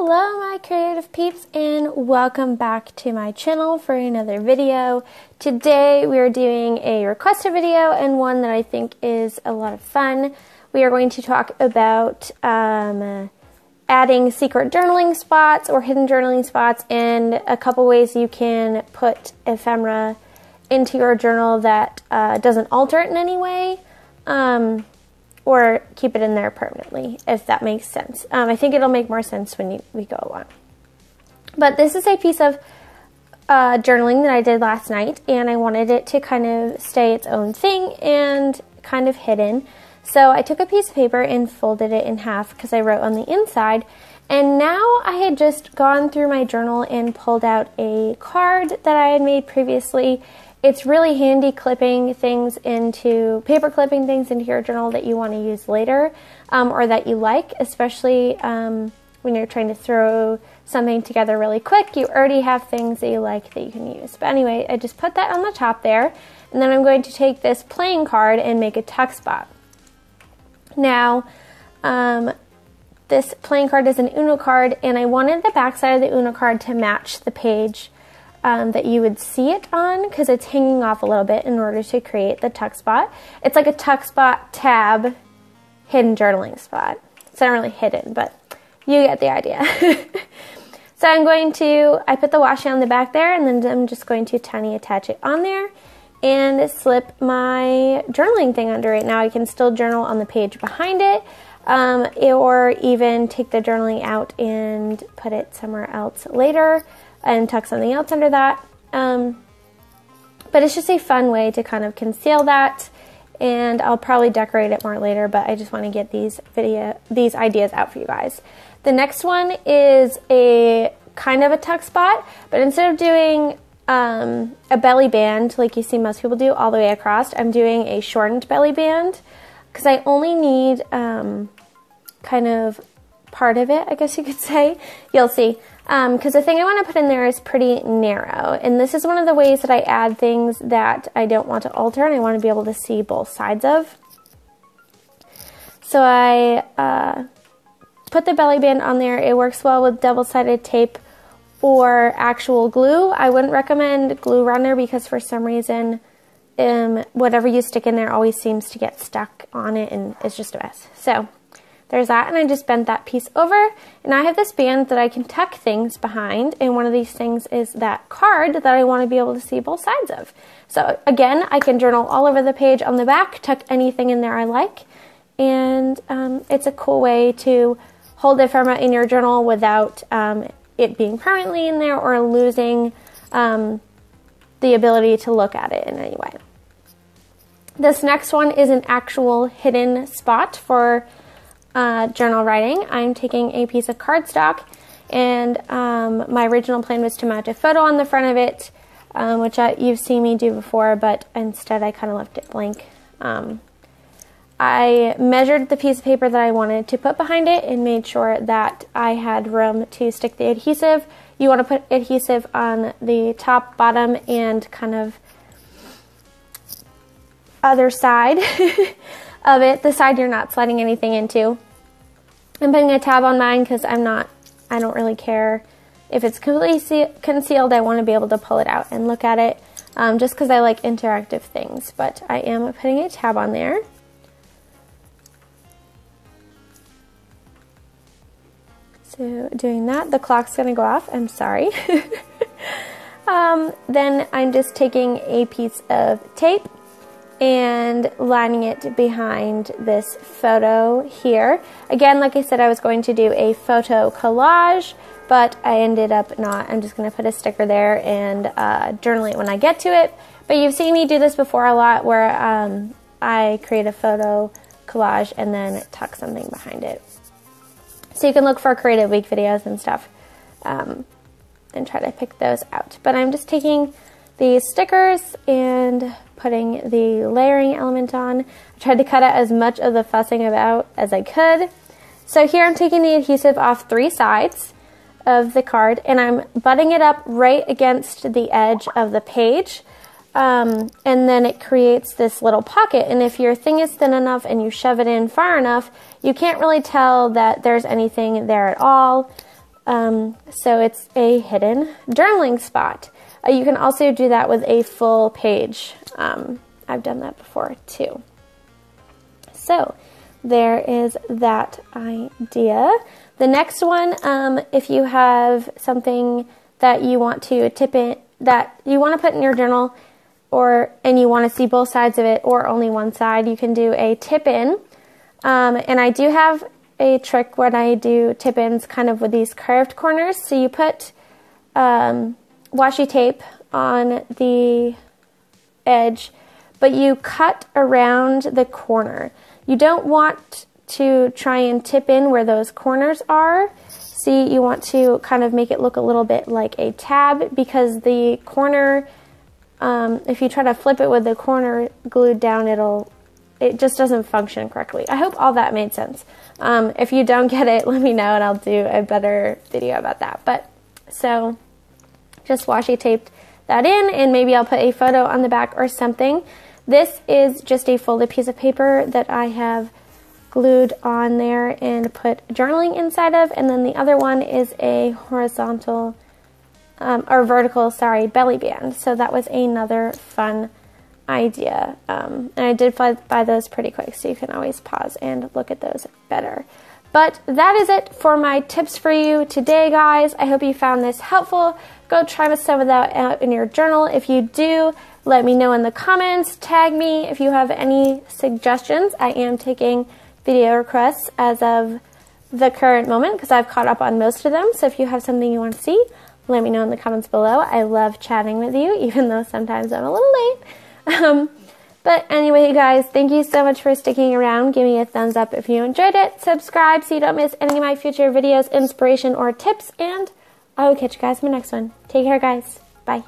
Hello my creative peeps, and welcome back to my channel for another video. Today we are doing a requested video and one that I think is a lot of fun. We are going to talk about adding secret journaling spots or hidden journaling spots and a couple ways you can put ephemera into your journal that doesn't alter it in any way. Or keep it in there permanently, if that makes sense. I think it'll make more sense when we go along. But this is a piece of journaling that I did last night, and I wanted it to kind of stay its own thing and kind of hidden. So I took a piece of paper and folded it in half because I wrote on the inside. And now I had just gone through my journal and pulled out a card that I had made previously. It's really handy paper clipping things into your journal that you want to use later, or that you like, especially when you're trying to throw something together really quick. You already have things that you like that you can use. But anyway, I just put that on the top there, and then I'm going to take this playing card and make a tuck spot. Now, this playing card is an Uno card, and I wanted the back side of the Uno card to match the page that you would see it on, because it's hanging off a little bit in order to create the tuck spot. It's like a tuck spot tab hidden journaling spot. It's not really hidden, but you get the idea. So I put the washi on the back there, and then I'm just going to tiny attach it on there and slip my journaling thing under it. Now I can still journal on the page behind it, or even take the journaling out and put it somewhere else later and tuck something else under that. But it's just a fun way to kind of conceal that, and I'll probably decorate it more later, but I just want to get these ideas out for you guys. The next one is a kind of a tuck spot, but instead of doing a belly band like you see most people do all the way across, I'm doing a shortened belly band because I only need kind of part of it, I guess you could say. You'll see. Because the thing I want to put in there is pretty narrow, and this is one of the ways that I add things that I don't want to alter and I want to be able to see both sides of. So I put the belly band on there. It works well with double-sided tape or actual glue. I wouldn't recommend glue runner because for some reason whatever you stick in there always seems to get stuck on it, and it's just a mess. So there's that, and I just bent that piece over, and I have this band that I can tuck things behind, and one of these things is that card that I want to be able to see both sides of. So again, I can journal all over the page on the back, tuck anything in there I like, and it's a cool way to hold ephemera in your journal without it being permanently in there or losing the ability to look at it in any way. This next one is an actual hidden spot for journal writing. I'm taking a piece of cardstock, and my original plan was to mount a photo on the front of it, which you've seen me do before, but instead I kind of left it blank. I measured the piece of paper that I wanted to put behind it and made sure that I had room to stick the adhesive. You want to put adhesive on the top, bottom, and kind of other side of it, the side you're not sliding anything into. I'm putting a tab on mine because I don't really care if it's completely concealed. I want to be able to pull it out and look at it, just because I like interactive things. But I am putting a tab on there. So doing that, the clock's going to go off. I'm sorry. Then I'm just taking a piece of tape and lining it behind this photo here. Again, like I said, I was going to do a photo collage, but I ended up not. I'm just going to put a sticker there and journal it when I get to it. But you've seen me do this before a lot, where I create a photo collage and then tuck something behind it. So you can look for Creative Week videos and stuff and try to pick those out. But I'm just taking these stickers and putting the layering element on. I tried to cut out as much of the fussing about as I could. So here I'm taking the adhesive off 3 sides of the card, and I'm butting it up right against the edge of the page. And then it creates this little pocket, and if your thing is thin enough and you shove it in far enough, you can't really tell that there's anything there at all. So it's a hidden journaling spot. You can also do that with a full page. I've done that before too. So there is that idea. The next one, if you have something that you want to tip in, that you want to put in your journal, and you want to see both sides of it or only one side, you can do a tip in. And I do have a trick when I do tip ins kind of with these curved corners. So you put washi tape on the edge, but you cut around the corner. You don't want to try and tip in where those corners are. See, you want to kind of make it look a little bit like a tab, because the corner, if you try to flip it with the corner glued down, it just doesn't function correctly. I hope all that made sense. If you don't get it, let me know and I'll do a better video about that. But so just washi taped that in, and maybe I'll put a photo on the back or something. This is just a folded piece of paper that I have glued on there and put journaling inside of, and then the other one is a horizontal or vertical, sorry, belly band. So that was another fun idea, and I did buy those pretty quick, so you can always pause and look at those better. But that is it for my tips for you today, guys. I hope you found this helpful. Go try some of that out in your journal. If you do, let me know in the comments. Tag me if you have any suggestions. I am taking video requests as of the current moment because I've caught up on most of them. So if you have something you want to see, let me know in the comments below. I love chatting with you, even though sometimes I'm a little late. But anyway, you guys, thank you so much for sticking around. Give me a thumbs up if you enjoyed it. Subscribe so you don't miss any of my future videos, inspiration, or tips. And I will catch you guys in my next one. Take care, guys. Bye.